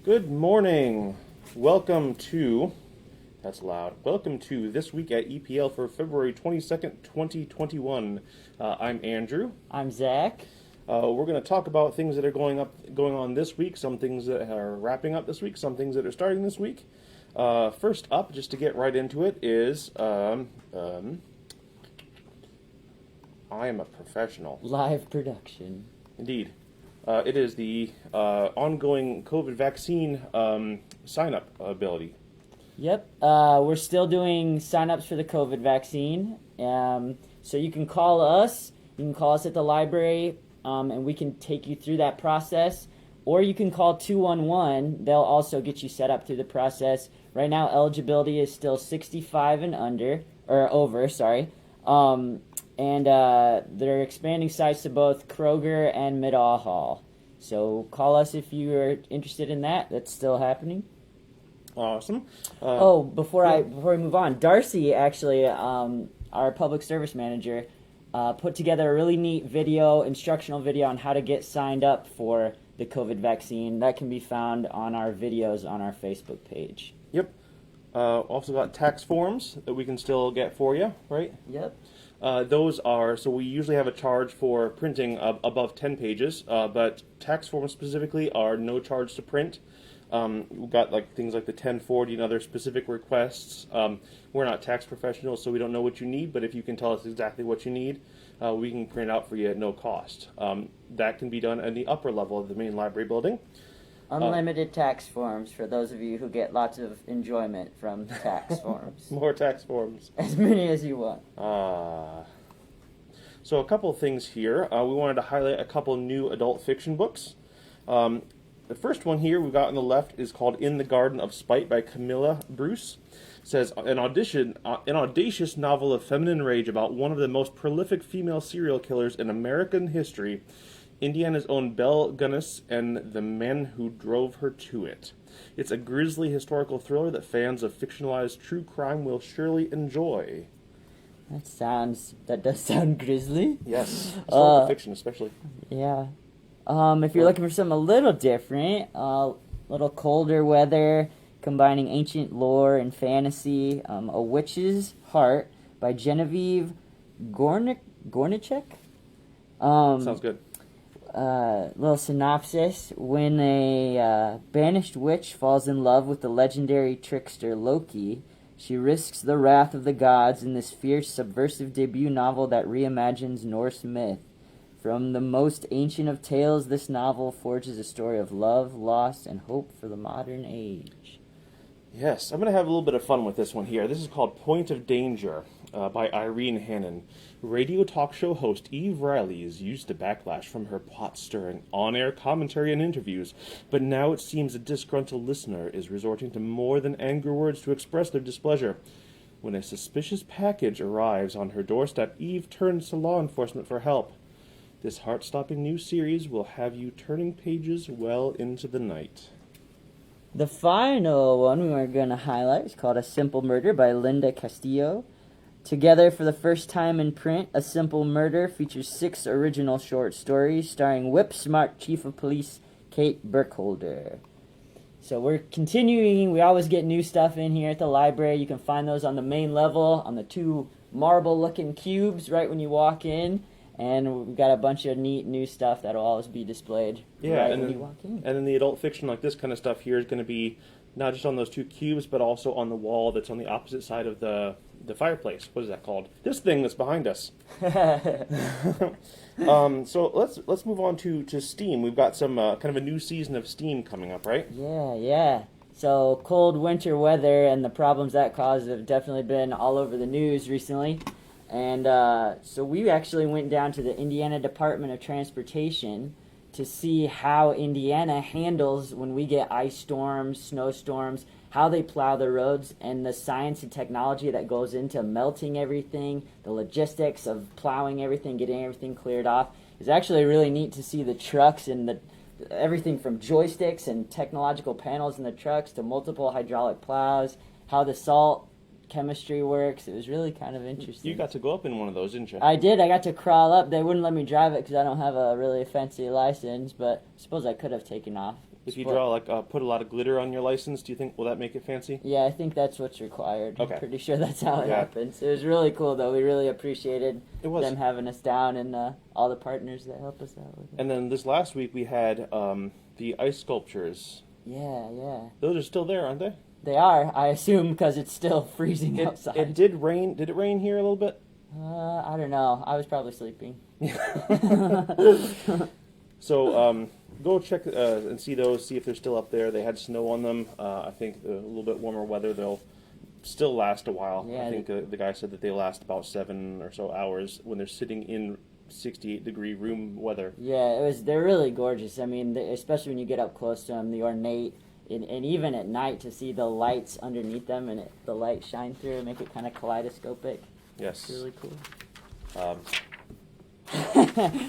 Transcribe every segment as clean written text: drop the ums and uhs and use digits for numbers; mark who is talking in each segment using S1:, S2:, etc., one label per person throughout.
S1: Good morning. Welcome to, that's loud, welcome to This Week at EPL for February 22nd, 2021. I'm Andrew.
S2: I'm Zach.
S1: We're going to talk about things that are going on this week, some things that are wrapping up this week, some things that are starting this week. First up, just to get right into it, is I am a professional.
S2: Live production.
S1: Indeed. It is the ongoing COVID vaccine sign-up ability.
S2: Yep. We're still doing sign-ups for the COVID vaccine. So you can call us. You can call us at the library, and we can take you through that process. Or you can call 211. They'll also get you set up through the process. Right now, eligibility is still 65 and over. And they're expanding sites to both Kroger and Middahl Hall. So call us if you are interested in that. That's still happening.
S1: Awesome.
S2: Before we move on, Darcy actually, our public service manager, put together a really neat instructional video on how to get signed up for the COVID vaccine. That can be found on our videos on our Facebook page.
S1: Yep. Also got tax forms that we can still get for you, right?
S2: Yep.
S1: So we usually have a charge for printing above 10 pages, but tax forms specifically are no charge to print. We've got things like the 1040 and other specific requests. We're not tax professionals, so we don't know what you need, but if you can tell us exactly what you need, we can print it out for you at no cost. That can be done in the upper level of the main library building.
S2: Unlimited tax forms for those of you who get lots of enjoyment from tax forms.
S1: More tax forms.
S2: As many as you want.
S1: So a couple of things here. We wanted to highlight a couple new adult fiction books. The first one here we've got on the left is called In the Garden of Spite by Camilla Bruce. It says, an audacious novel of feminine rage about one of the most prolific female serial killers in American history, Indiana's own Belle Gunness and the men who drove her to it. It's a grisly historical thriller that fans of fictionalized true crime will surely enjoy.
S2: That does sound grisly.
S1: Yes, historical fiction especially.
S2: Yeah. If you're looking for something a little different, a little colder weather, combining ancient lore and fantasy, A Witch's Heart by Genevieve Gornichek.
S1: Sounds good.
S2: Little synopsis. When a banished witch falls in love with the legendary trickster Loki, she risks the wrath of the gods in this fierce, subversive debut novel that reimagines Norse myth. From the most ancient of tales, this novel forges a story of love, loss, and hope for the modern age.
S1: Yes, I'm going to have a little bit of fun with this one here. This is called Point of Danger by Irene Hannon. Radio talk show host Eve Riley is used to backlash from her plot-stirring on-air commentary and interviews, but now it seems a disgruntled listener is resorting to more than angry words to express their displeasure. When a suspicious package arrives on her doorstep, Eve turns to law enforcement for help. This heart-stopping new series will have you turning pages well into the night.
S2: The final one we are going to highlight is called A Simple Murder by Linda Castillo. Together for the first time in print, A Simple Murder features 6 original short stories starring whip-smart Chief of Police Kate Burkholder. So we're continuing. We always get new stuff in here at the library. You can find those on the main level, on the 2 marble-looking cubes right when you walk in. And we've got a bunch of neat new stuff that'll always be displayed when you walk in.
S1: And then the adult fiction, like this kind of stuff here, is going to be not just on those 2 cubes, but also on the wall that's on the opposite side of the fireplace. What is that called? This thing that's behind us. So let's move on to Steam. We've got some kind of a new season of Steam coming up, right?
S2: Yeah. So cold winter weather and the problems that caused have definitely been all over the news recently. And so we actually went down to the Indiana Department of Transportation to see how Indiana handles when we get ice storms, snowstorms, how they plow the roads, and the science and technology that goes into melting everything, the logistics of plowing everything, getting everything cleared off. It's actually really neat to see the trucks and everything from joysticks and technological panels in the trucks to multiple hydraulic plows, how the salt chemistry works. It was really kind of interesting.
S1: You got to go up in one of those, didn't you?
S2: I did. I got to crawl up. They wouldn't let me drive it because I don't have a really fancy license, but I suppose I could have taken off.
S1: If you draw, like, put a lot of glitter on your license, do you think, will that make it fancy?
S2: Yeah, I think that's what's required.
S1: Okay.
S2: I'm pretty sure that's how it happens. It was really cool, though. We really appreciated them having us down and all the partners that helped us out with it.
S1: And then this last week we had the ice sculptures.
S2: Yeah.
S1: Those are still there, aren't they?
S2: They are, I assume, because it's still freezing outside.
S1: It did rain. Did it rain here a little bit?
S2: I don't know. I was probably sleeping.
S1: So go check and see those, see if they're still up there. They had snow on them. I think a little bit warmer weather, they'll still last a while.
S2: Yeah,
S1: I think the guy said that they last about 7 or so hours when they're sitting in 68-degree room weather.
S2: Yeah, they're really gorgeous. I mean, especially when you get up close to them, the ornate, and even at night to see the lights underneath them and the light shine through and make it kind of kaleidoscopic.
S1: Yes.
S2: It's really cool.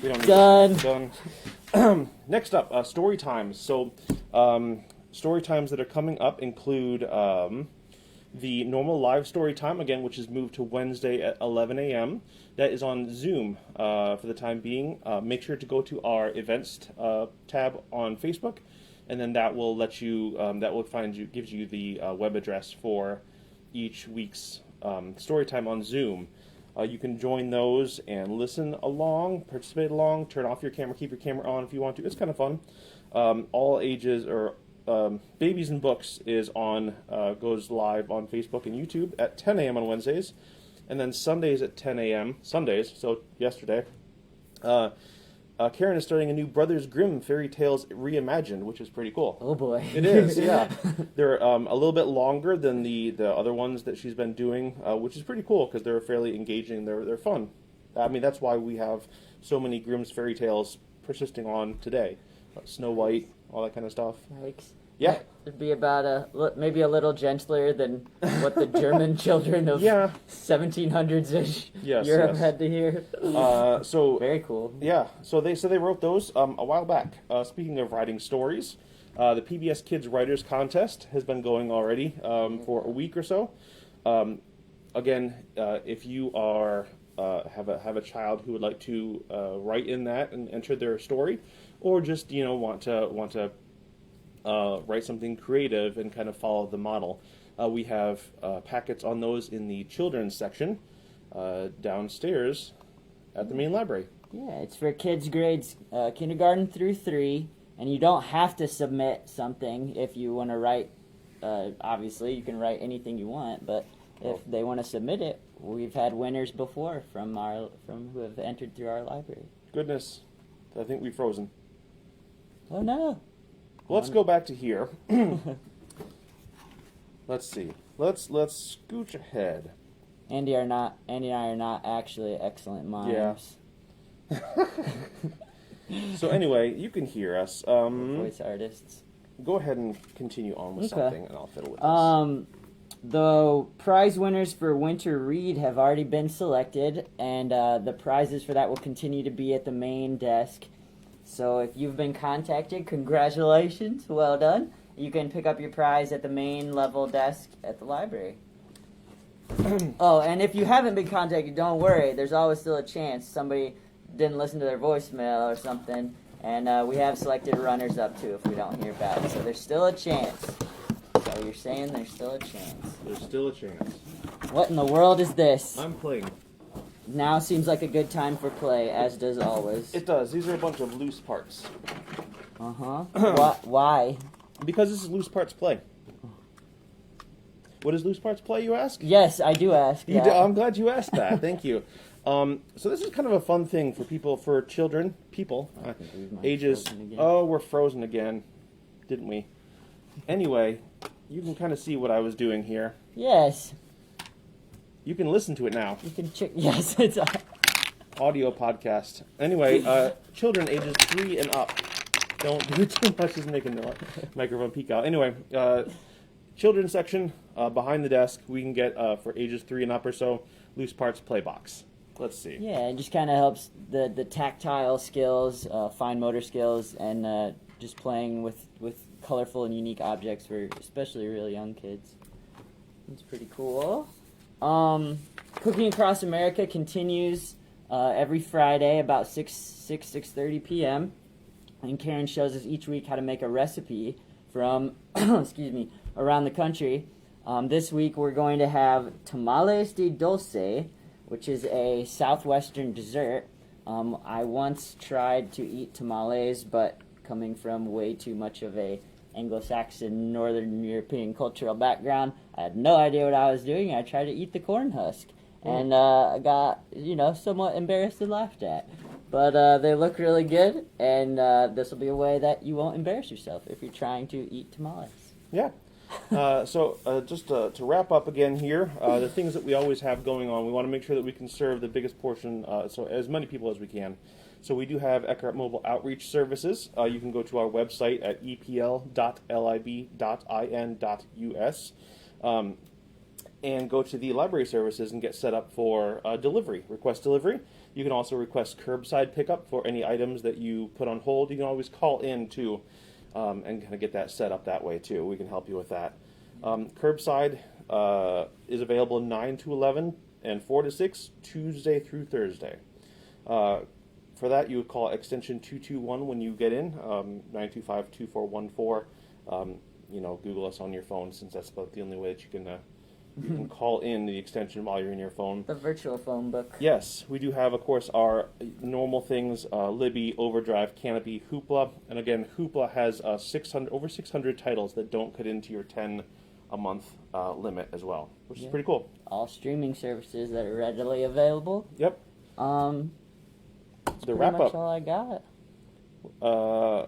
S1: We don't
S2: Done.
S1: Next up, Storytimes. So, Storytimes that are coming up include the normal live story time, again, which is moved to Wednesday at 11 a.m. That is on Zoom for the time being. Make sure to go to our events tab on Facebook, and then that will let you, gives you the web address for each week's story time on Zoom. You can join those and listen along, participate along, turn off your camera, keep your camera on if you want to. It's kind of fun. All ages, or Babies and Books is goes live on Facebook and YouTube at 10 a.m. on Wednesdays, and then Sundays at 10 a.m. Sundays, so yesterday. Karen is starting a new Brothers Grimm Fairy Tales Reimagined, which is pretty cool.
S2: Oh boy.
S1: It is, yeah. They're a little bit longer than the other ones that she's been doing, which is pretty cool because they're fairly engaging. They're fun. I mean, that's why we have so many Grimm's fairy tales persisting on today. Snow White, all that kind of stuff.
S2: Yikes.
S1: Yeah.
S2: It'd be about maybe a little gentler than what the German children of 1700s-ish Europe had to hear.
S1: So
S2: very cool.
S1: Yeah. So they wrote those a while back. Speaking of writing stories, the PBS Kids Writers Contest has been going already for a week or so. Again, if you are have a child who would like to write in that and enter their story, or just want to write something creative and kind of follow the model. We have packets on those in the children's section downstairs at the main library.
S2: Yeah, it's for kids grades kindergarten through 3, and you don't have to submit something if you want to write. Obviously, you can write anything you want, but if they want to submit it, we've had winners before from who have entered through our library.
S1: Goodness, I think we've frozen.
S2: Oh no.
S1: Well, let's go back to here. Let's see. Let's scooch ahead.
S2: Andy and I are not actually excellent mimes.
S1: Yeah. So anyway, you can hear us.
S2: Voice artists.
S1: Go ahead and continue on with something, and I'll fiddle with this.
S2: The prize winners for Winter Read have already been selected, and the prizes for that will continue to be at the main desk. So if you've been contacted, congratulations, well done. You can pick up your prize at the main level desk at the library. Oh, and if you haven't been contacted, don't worry. There's always still a chance somebody didn't listen to their voicemail or something, and we have selected runners-up too if we don't hear back. So there's still a chance. So you're saying there's still a chance.
S1: There's still a chance.
S2: What in the world is this?
S1: I'm playing.
S2: Now seems like a good time for play, as does always.
S1: It does. These are a bunch of loose parts.
S2: Why?
S1: Because this is loose parts play. What is loose parts play, you ask?
S2: Yes, I do ask that.
S1: I'm glad you asked that. Thank you. So this is kind of a fun thing for children, ages... Oh, we're frozen again. Didn't we? Anyway, you can kind of see what I was doing here.
S2: Yes.
S1: You can listen to it now.
S2: You can check. Yes, it's
S1: audio podcast. Anyway, children ages 3 and up. Don't do it too much. It's making the microphone peek out. Anyway, children's section behind the desk. We can get for ages 3 and up or so. Loose parts play box. Let's see.
S2: Yeah, it just kind of helps the tactile skills, fine motor skills, and just playing with colorful and unique objects for especially really young kids. It's pretty cool. Cooking Across America continues every Friday about 6:30 p.m. And Karen shows us each week how to make a recipe from, excuse me, around the country. This week we're going to have tamales de dulce, which is a southwestern dessert. I once tried to eat tamales, but coming from way too much of a Anglo-Saxon, Northern European cultural background, I had no idea what I was doing. I tried to eat the corn husk, and I got, somewhat embarrassed and laughed at. But they look really good, and this will be a way that you won't embarrass yourself if you're trying to eat tamales.
S1: Yeah. Just to wrap up again here, the things that we always have going on, we want to make sure that we can serve the biggest portion, so as many people as we can. So we do have Eckhart Mobile Outreach Services. You can go to our website at epl.lib.in.us and go to the library services and get set up for delivery, request delivery. You can also request curbside pickup for any items that you put on hold. You can always call in too. And kind of get that set up that way too. We can help you with that. Curbside is available 9 to 11 and 4 to 6, Tuesday through Thursday. For that, you would call extension 221 when you get in, 925-2414. Google us on your phone, since that's about the only way that you can call in the extension while you're in your phone.
S2: The virtual phone book.
S1: Yes, we do have, of course, our normal things, Libby, Overdrive, Canopy, Hoopla. And again, Hoopla has over 600 titles that don't cut into your 10 a month limit as well, which is pretty cool.
S2: All streaming services that are readily available.
S1: Yep.
S2: That's
S1: the
S2: pretty
S1: wrap
S2: much
S1: up.
S2: all I got.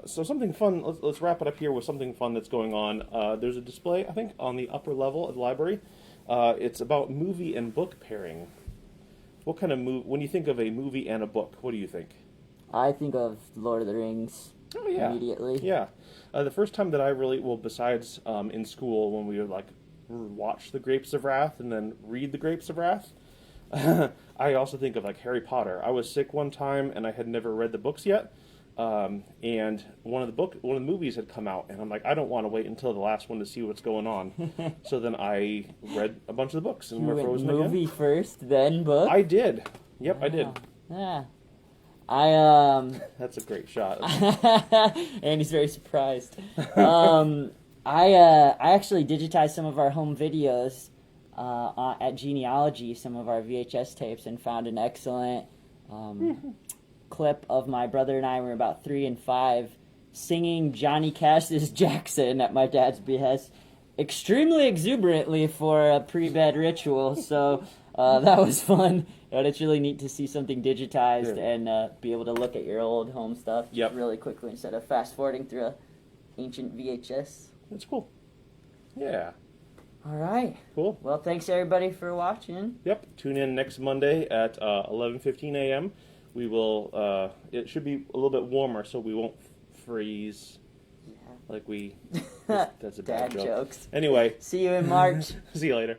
S1: So something fun, let's wrap it up here with something fun that's going on. There's a display, I think, on the upper level of the library. It's about movie and book pairing. What kind of when you think of a movie and a book, what do you think?
S2: I think of Lord of the Rings immediately.
S1: Yeah. The first time that I really, besides in school when we would watch The Grapes of Wrath and then read The Grapes of Wrath, I also think of Harry Potter. I was sick one time and I had never read the books yet. And one of the movies had come out, and I'm like, I don't want to wait until the last one to see what's going on. So then I read a bunch of the books, and we're frozen again.
S2: Movie first, then book.
S1: I did. Yep, I did.
S2: Yeah.
S1: That's a great shot.
S2: Andy's very surprised. I actually digitized some of our home videos at Genealogy, some of our VHS tapes, and found an excellent clip of my brother and I, were about 3 and 5, singing Johnny Cash's Jackson at my dad's behest extremely exuberantly for a pre-bed ritual. So that was fun. But it's really neat to see something digitized and be able to look at your old home stuff really quickly instead of fast-forwarding through an ancient VHS.
S1: That's cool. Yeah.
S2: All right.
S1: Cool.
S2: Well, thanks everybody for watching.
S1: Yep. Tune in next Monday at 11:15 a.m. We will, it should be a little bit warmer so we won't freeze like that's a bad
S2: Dad
S1: joke.
S2: jokes.
S1: Anyway.
S2: See you in March.
S1: See you later.